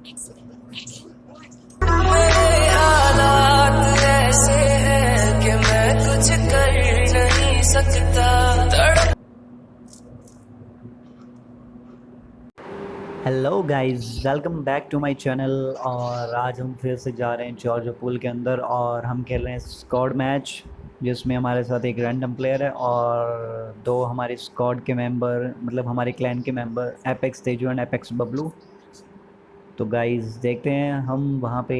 मेरे हालात ऐसे हैं कि मैं कुछ कर नहीं सकता। Hello guys, welcome back to my channel. और आज हम फिर से जा रहे हैं जॉर्ज पूल के अंदर और हम खेल रहे हैं स्क्वाड मैच, जिसमें हमारे साथ एक रैंडम प्लेयर है और दो हमारे स्क्वाड के मेंबर, मतलब हमारे क्लैन के member apex Teju and apex Bablu. तो गाइस देखते हैं हम वहाँ पे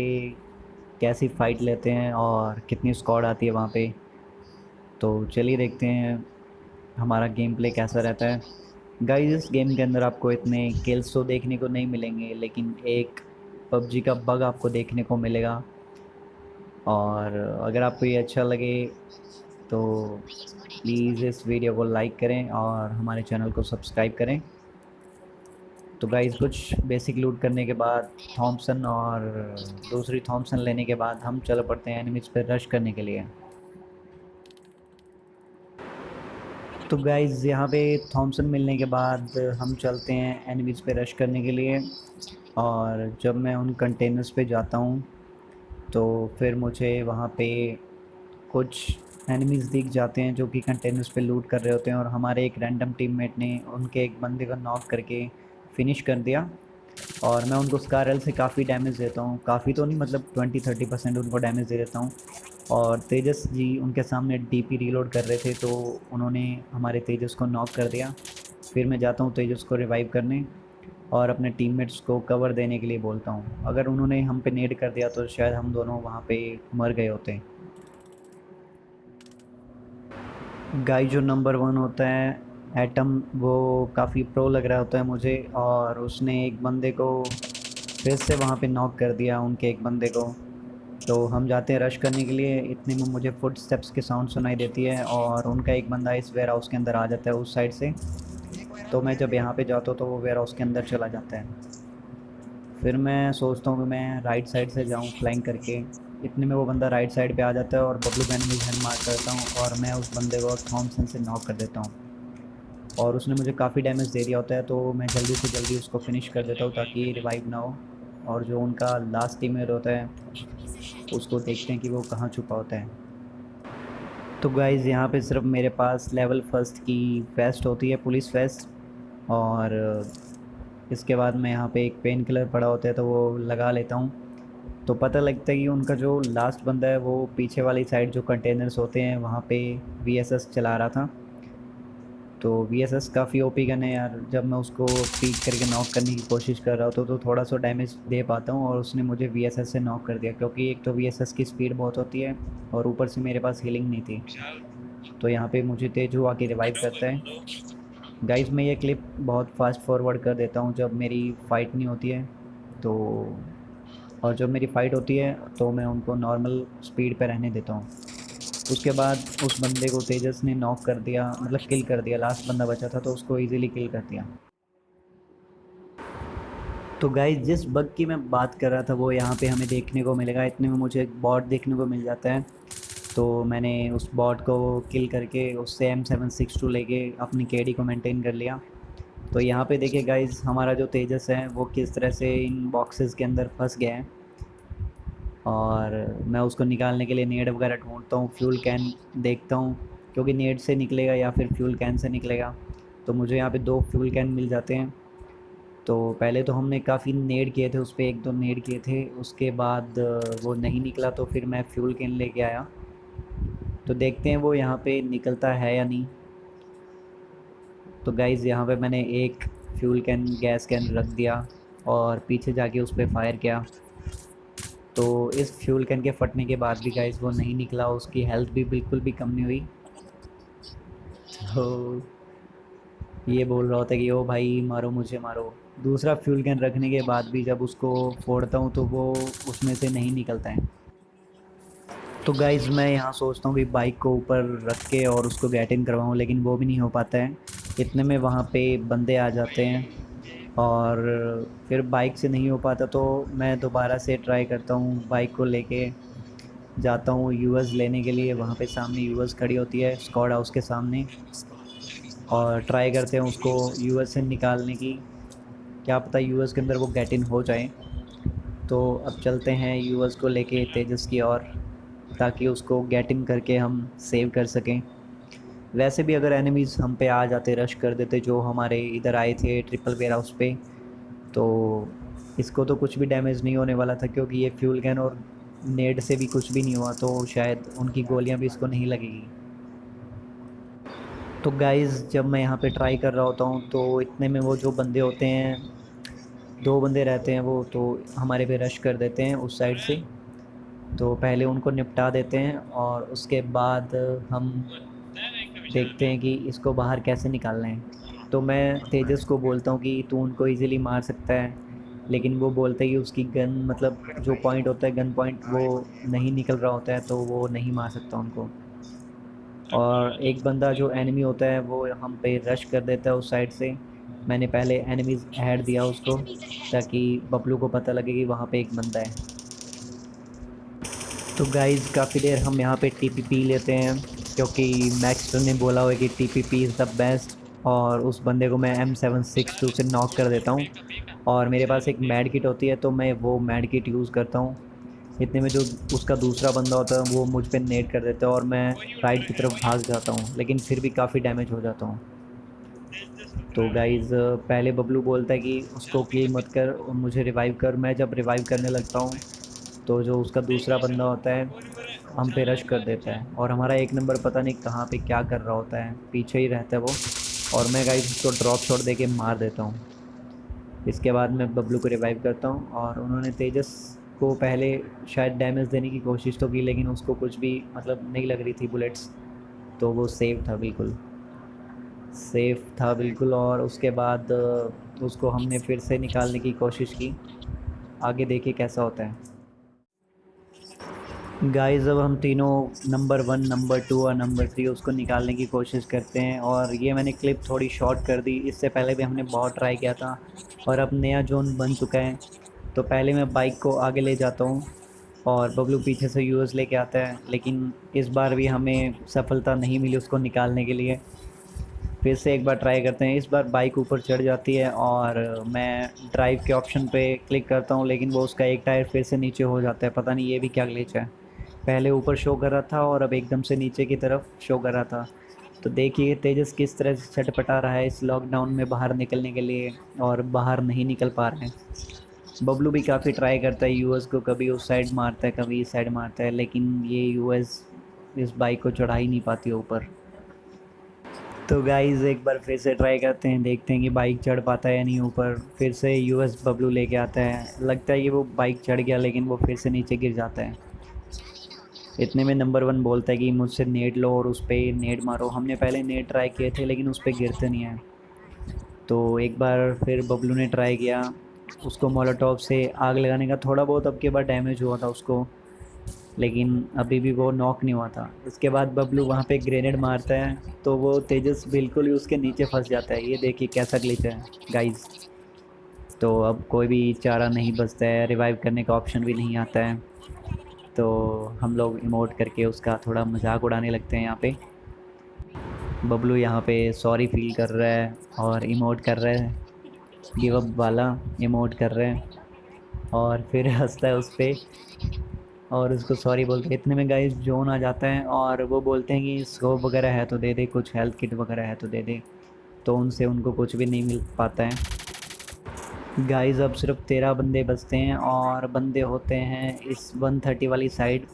कैसी फ़ाइट लेते हैं और कितनी स्क्वाड आती है वहाँ पे। तो चलिए देखते हैं हमारा गेम प्ले कैसा रहता है। गाइस इस गेम के अंदर आपको इतने किल्स तो देखने को नहीं मिलेंगे, लेकिन एक पबजी का बग आपको देखने को मिलेगा। और अगर आपको ये अच्छा लगे तो प्लीज़ इस वीडियो को लाइक करें और हमारे चैनल को सब्सक्राइब करें। तो गाइस कुछ बेसिक लूट करने के बाद थॉमसन और दूसरी थॉमसन लेने के बाद हम चल पड़ते हैं एनिमीज पे रश करने के लिए। तो गाइस यहाँ पे थॉमसन मिलने के बाद हम चलते हैं एनिमीज़ पे रश करने के लिए। और जब मैं उन कंटेनर्स पे जाता हूँ तो फिर मुझे वहाँ पे कुछ एनिमीज़ दिख जाते हैं जो कि कंटेनर्स पे लूट कर रहे होते हैं, और हमारे एक रैंडम टीममेट ने उनके एक बंदे को नॉक करके फिनिश कर दिया। और मैं उनको स्कारल से काफ़ी डैमेज देता हूँ, काफ़ी तो नहीं, मतलब 20-30% उनको डैमेज दे देता हूँ। और तेजस जी उनके सामने डीपी रीलोड कर रहे थे तो उन्होंने हमारे तेजस को नॉक कर दिया। फिर मैं जाता हूँ तेजस को रिवाइव करने और अपने टीममेट्स को कवर देने के लिए बोलता हूँ। अगर उन्होंने हम पे नेड कर दिया तो शायद हम दोनों वहाँ पे मर गए होते। गाय जो नंबर 1 होता है एटम, वो काफ़ी प्रो लग रहा होता है मुझे, और उसने एक बंदे को फिर से वहाँ पे नॉक कर दिया, उनके एक बंदे को। तो हम जाते हैं रश करने के लिए, इतने में मुझे फुट स्टेप्स की साउंड सुनाई देती है और उनका एक बंदा इस वेयर हाउस के अंदर आ जाता है उस साइड से। तो मैं जब यहाँ पे जाता हूँ तो वो वेयर हाउस के अंदर चला जाता है। फिर मैं सोचता हूँ कि मैं राइट साइड से जाऊँ फ्लैंक करके। इतने में वो बंदा राइट साइड पे आ जाता है और बबलू गन में हेड मार करता हूँ और मैं उस बंदे को थॉमसन से नॉक कर देता हूँ। और उसने मुझे काफ़ी डैमेज दे दिया होता है तो मैं जल्दी से जल्दी उसको फिनिश कर देता हूँ ताकि रिवाइव ना हो। और जो उनका लास्ट टीममेट होता है उसको देखते हैं कि वो कहाँ छुपा होता है। तो गाइज़ यहाँ पे सिर्फ मेरे पास लेवल फर्स्ट की वेस्ट होती है, पुलिस वेस्ट। और इसके बाद मैं यहाँ पे एक पेन किलर पड़ा होता है तो वो लगा लेता हूँ। तो पता लगता है कि उनका जो लास्ट बंदा है वो पीछे वाली साइड जो कंटेनर्स होते हैं वहाँ पे वीएसएस चला रहा था। तो वीएसएस काफ़ी ओपी गन है यार, जब मैं उसको पीक करके नॉक करने की कोशिश कर रहा था तो थोड़ा सा डैमेज दे पाता हूँ, और उसने मुझे वीएसएस से नॉक कर दिया क्योंकि एक तो वीएसएस की स्पीड बहुत होती है और ऊपर से मेरे पास हीलिंग नहीं थी। तो यहाँ पे मुझे तेजू आके रिवाइव करता है। गाइस मैं ये क्लिप बहुत फास्ट फॉरवर्ड कर देता हूँ जब मेरी फ़ाइट नहीं होती है तो, और जब मेरी फ़ाइट होती है तो मैं उनको नॉर्मल स्पीड पे रहने देता हूँ। उसके बाद उस बंदे को तेजस ने नॉक कर दिया, मतलब किल कर दिया, लास्ट बंदा बचा था तो उसको इजीली किल कर दिया। तो गाइस जिस बग की मैं बात कर रहा था वो यहाँ पे हमें देखने को मिलेगा। इतने में मुझे एक बॉट देखने को मिल जाता है तो मैंने उस बॉट को किल करके उससे M762 लेके अपनी केडी को मेंटेन कर लिया। तो यहाँ पे देखिए गाइस हमारा जो तेजस है वो किस तरह से इन बॉक्सेस के अंदर फंस गया है, और मैं उसको निकालने के लिए नेड वगैरह ढूंढता हूँ, फ्यूल कैन देखता हूँ क्योंकि नेड से निकलेगा या फिर फ्यूल कैन से निकलेगा। तो मुझे यहाँ पे 2 फ्यूल कैन मिल जाते हैं। तो पहले तो हमने काफ़ी नेड किए थे, उस पर 1-2 नेड किए थे, उसके बाद वो नहीं निकला तो फिर मैं फ्यूल कैन लेके आया। तो देखते हैं वो यहाँ पे निकलता है या नहीं। तो गाइज़ यहाँ पे मैंने एक फ्यूल कैन गैस कैन रख दिया और पीछे जाके उस पर फायर किया। तो इस फ्यूल कैन के फटने के बाद भी गाइस वो नहीं निकला, उसकी हेल्थ भी बिल्कुल भी कम नहीं हुई। तो ये बोल रहा होता है कि ओ भाई मारो मुझे मारो। दूसरा फ्यूल कैन रखने के बाद भी जब उसको फोड़ता हूँ तो वो उसमें से नहीं निकलता है। तो गाइस मैं यहाँ सोचता हूँ कि बाइक को ऊपर रख के और उसको गेट इन करवाऊँ, लेकिन वो भी नहीं हो पाता है। इतने में वहाँ पे बंदे आ जाते हैं और फिर बाइक से नहीं हो पाता तो मैं दोबारा से ट्राई करता हूँ, बाइक को लेके जाता हूँ यूएस लेने के लिए। वहाँ पे सामने यूएस खड़ी होती है स्क्वाड हाउस के सामने, और ट्राई करते हैं उसको यूएस से निकालने की। क्या पता यूएस के अंदर वो गेट इन हो जाए। तो अब चलते हैं यूएस को लेके तेजस की ओर, ताकि उसको गेट इन करके हम सेव कर सकें। वैसे भी अगर एनिमीज़ हम पे आ जाते, रश कर देते जो हमारे इधर आए थे ट्रिपल वेयर हाउस पे, तो इसको तो कुछ भी डैमेज नहीं होने वाला था, क्योंकि ये फ्यूल गन और नेड से भी कुछ भी नहीं हुआ, तो शायद उनकी गोलियां भी इसको नहीं लगेगी। तो गाइज़ जब मैं यहाँ पे ट्राई कर रहा होता हूँ तो इतने में वो जो बंदे होते हैं, 2 बंदे रहते हैं वो, तो हमारे पे रश कर देते हैं उस साइड से। तो पहले उनको निपटा देते हैं और उसके बाद हम देखते हैं कि इसको बाहर कैसे निकालना है। तो मैं तेजस को बोलता हूँ कि तू उनको इजीली मार सकता है, लेकिन वो बोलता है कि उसकी गन, मतलब जो पॉइंट होता है गन पॉइंट, वो नहीं निकल रहा होता है, तो वो नहीं मार सकता उनको। और एक बंदा जो एनिमी होता है वो हम पे रश कर देता है उस साइड से। मैंने पहले एनिमीज़ ऐड दिया उसको, ताकि बबलू को पता लगे कि वहाँ पे एक बंदा है। तो गाइज़ काफ़ी देर हम यहाँ पे टीपीपी लेते हैं, क्योंकि मैक्सटर ने बोला हुआ है कि टीपीपी इज़ द बेस्ट। और उस बंदे को मैं M762 से नॉक कर देता हूँ, और मेरे पास एक मैड किट होती है, तो मैं वो मैड किट यूज़ करता हूँ। इतने में जो उसका दूसरा बंदा होता है वो मुझ पे नेट कर देता है, और मैं राइट की तरफ भाग जाता हूँ, लेकिन फिर भी काफ़ी डैमेज हो जाता हूँ। तो गाइज़ पहले बबलू बोलता है कि उसको किल मत कर, मुझे रिवाइव कर। मैं जब रिवाइव करने लगता हूँ तो जो उसका दूसरा बंदा होता है हम पे रश कर देता है, और हमारा एक नंबर पता नहीं कहाँ पे क्या कर रहा होता है, पीछे ही रहता है वो। और मैं गाइस उसको ड्रॉप शॉट दे के मार देता हूँ। इसके बाद मैं बबलू को रिवाइव करता हूँ, और उन्होंने तेजस को पहले शायद डैमेज देने की कोशिश तो की, लेकिन उसको कुछ भी मतलब नहीं लग रही थी बुलेट्स, तो वो सेफ था, बिल्कुल सेफ था बिल्कुल। और उसके बाद उसको हमने फिर से निकालने की कोशिश की। आगे देखिए कैसा होता है। गाइस अब हम तीनों नंबर 1, नंबर 2 और नंबर 3 उसको निकालने की कोशिश करते हैं। और ये मैंने क्लिप थोड़ी शॉर्ट कर दी, इससे पहले भी हमने बहुत ट्राई किया था, और अब नया जोन बन चुका है। तो पहले मैं बाइक को आगे ले जाता हूँ, और बबलू पीछे से यूएस लेके आता है, लेकिन इस बार भी हमें सफलता नहीं मिली उसको निकालने के लिए। फिर से एक बार ट्राई करते हैं। इस बार बाइक ऊपर चढ़ जाती है, और मैं ड्राइव के ऑप्शन पे क्लिक करता हूँ, लेकिन वो उसका एक टायर फिर से नीचे हो जाता है। पता नहीं ये भी क्या ग्लिच है, पहले ऊपर शो कर रहा था और अब एकदम से नीचे की तरफ शो कर रहा था। तो देखिए तेजस किस तरह से छटपटा रहा है इस लॉकडाउन में बाहर निकलने के लिए, और बाहर नहीं निकल पा रहे हैं। बबलू भी काफ़ी ट्राई करता है यूएस को, कभी उस साइड मारता है कभी इस साइड मारता है, लेकिन ये यूएस इस बाइक को चढ़ा ही नहीं पाती ऊपर। तो गाइस एक बार फिर से ट्राई करते हैं, देखते हैं कि बाइक चढ़ पाता है या नहीं ऊपर। फिर से यूएस बबलू लेके आता है, लगता है कि वो बाइक चढ़ गया, लेकिन वो फिर से नीचे गिर जाता है। इतने में नंबर 1 बोलता है कि मुझसे नेट लो और उस पर नेट मारो। हमने पहले नेट ट्राई किए थे, लेकिन उस पर गिरते नहीं हैं। तो एक बार फिर बबलू ने ट्राई किया उसको मोलोटॉव से आग लगाने का, थोड़ा बहुत अब के बाद डैमेज हुआ था उसको, लेकिन अभी भी वो नॉक नहीं हुआ था। इसके बाद बबलू वहाँ पे ग्रेनेड मारता है, तो वो तेजस बिल्कुल ही उसके नीचे फंस जाता है। ये देखिए कैसा ग्लिच है गाइस। तो अब कोई भी चारा नहीं बचता है, रिवाइव करने का ऑप्शन भी नहीं आता है। तो हम लोग इमोट करके उसका थोड़ा मजाक उड़ाने लगते हैं यहाँ पे। बबलू यहाँ पे सॉरी फील कर रहा है और इमोट कर रहा है, गिव अप वाला इमोट कर रहे हैं, और फिर हंसता है उस पर और उसको सॉरी बोलते हैं। इतने में गाइस जोन आ जाता है, और वो बोलते हैं कि स्कोप वगैरह है तो दे दे, कुछ हेल्थ किट वगैरह है तो दे दे। तो उनसे उनको कुछ भी नहीं मिल पाता है। गाइस अब सिर्फ 13 बंदे बचते हैं, और बंदे होते हैं इस 130 वाली साइड।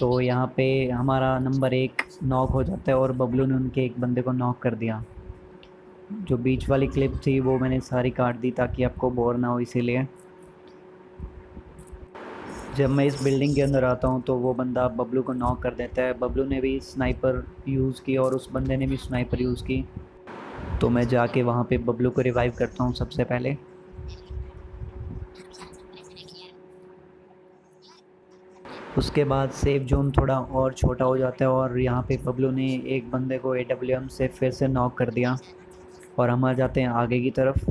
तो यहाँ पे हमारा नंबर 1 नॉक हो जाता है, और बबलू ने उनके एक बंदे को नॉक कर दिया। जो बीच वाली क्लिप थी वो मैंने सारी काट दी ताकि आपको बोर ना हो, इसीलिए। जब मैं इस बिल्डिंग के अंदर आता हूँ तो वो बंदा बबलू को नॉक कर देता है। बबलू ने भी स्नाइपर यूज़ की और उस बंदे ने भी स्नाइपर यूज़ की। तो मैं जाके वहाँ पे बबलू को रिवाइव करता हूँ सबसे पहले। उसके बाद सेफ जोन थोड़ा और छोटा हो जाता है, और यहाँ पे बबलू ने एक बंदे को AWM से फिर से नॉक कर दिया, और हम आ जाते हैं आगे की तरफ।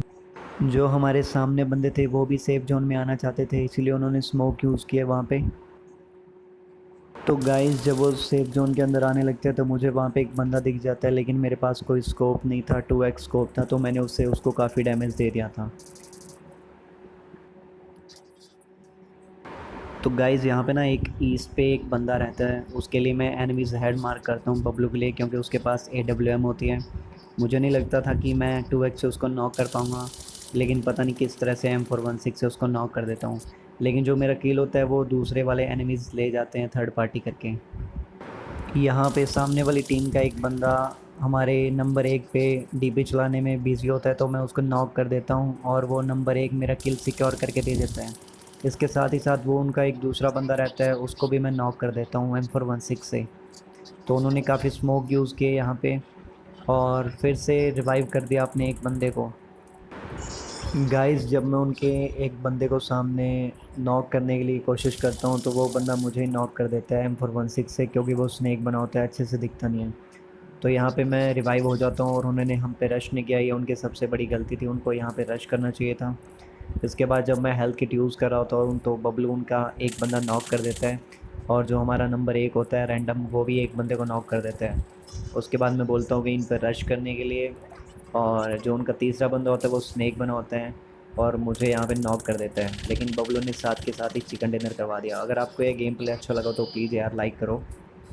जो हमारे सामने बंदे थे वो भी सेफ जोन में आना चाहते थे, इसीलिए उन्होंने स्मोक यूज़ किया वहाँ पे। तो गाइस जब वो सेफ जोन के अंदर आने लगते हैं तो मुझे वहाँ पे एक बंदा दिख जाता है, लेकिन मेरे पास कोई स्कोप नहीं था, 2x स्कोप था, तो मैंने उसको काफ़ी डैमेज दे दिया था। तो गाइज़ यहाँ पे ना एक ईस्ट पे एक बंदा रहता है, उसके लिए मैं एनिमीज़ हेड मार्क करता हूँ बबलू के लिए, क्योंकि उसके पास AWM होती है। मुझे नहीं लगता था कि मैं 2x से उसको नॉक कर पाऊँगा, लेकिन पता नहीं किस तरह से M416 से उसको नॉक कर देता हूँ। लेकिन जो मेरा किल होता है वो दूसरे वाले एनिमीज़ ले जाते हैं थर्ड पार्टी करके। यहाँ पे सामने वाली टीम का एक बंदा हमारे नंबर 1 पे DP चलाने में बिज़ी होता है, तो मैं उसको नॉक कर देता हूँ और वो नंबर 1 मेरा किल सिक्योर करके दे देता है। इसके साथ ही साथ वो उनका एक दूसरा बंदा रहता है, उसको भी मैं नॉक कर देता हूँ M416 से। तो उन्होंने काफ़ी स्मोक यूज़ किए यहाँ पे और फिर से रिवाइव कर दिया अपने एक बंदे को। गाइस जब मैं उनके एक बंदे को सामने नॉक करने के लिए कोशिश करता हूँ, तो वो बंदा मुझे ही नॉक कर देता है M416 से, क्योंकि वो स्नेक बना होता है, अच्छे से दिखता नहीं है। तो यहाँ पे मैं रिवाइव हो जाता हूँ और उन्होंने हम पे रश नहीं किया, ये उनकी सबसे बड़ी गलती थी, उनको यहाँ पे रश करना चाहिए था। इसके बाद जब मैं हेल्थ किट यूज़ कर रहा होता हूँ तो बबलू उनका एक बंदा नॉक कर देता है, और जो हमारा नंबर 1 होता है रैंडम, वो भी एक बंदे को नॉक कर देता है। उसके बाद मैं बोलता हूँ कि इन पर रश करने के लिए, और जो उनका तीसरा बंदा होता है वो स्नेक बना होता है और मुझे यहाँ पे नॉक कर देता है। लेकिन बबलू ने साथ के साथ ही चिकन डिनर करवा दिया। अगर आपको ये गेम प्ले अच्छा लगा तो प्लीज़ यार लाइक करो।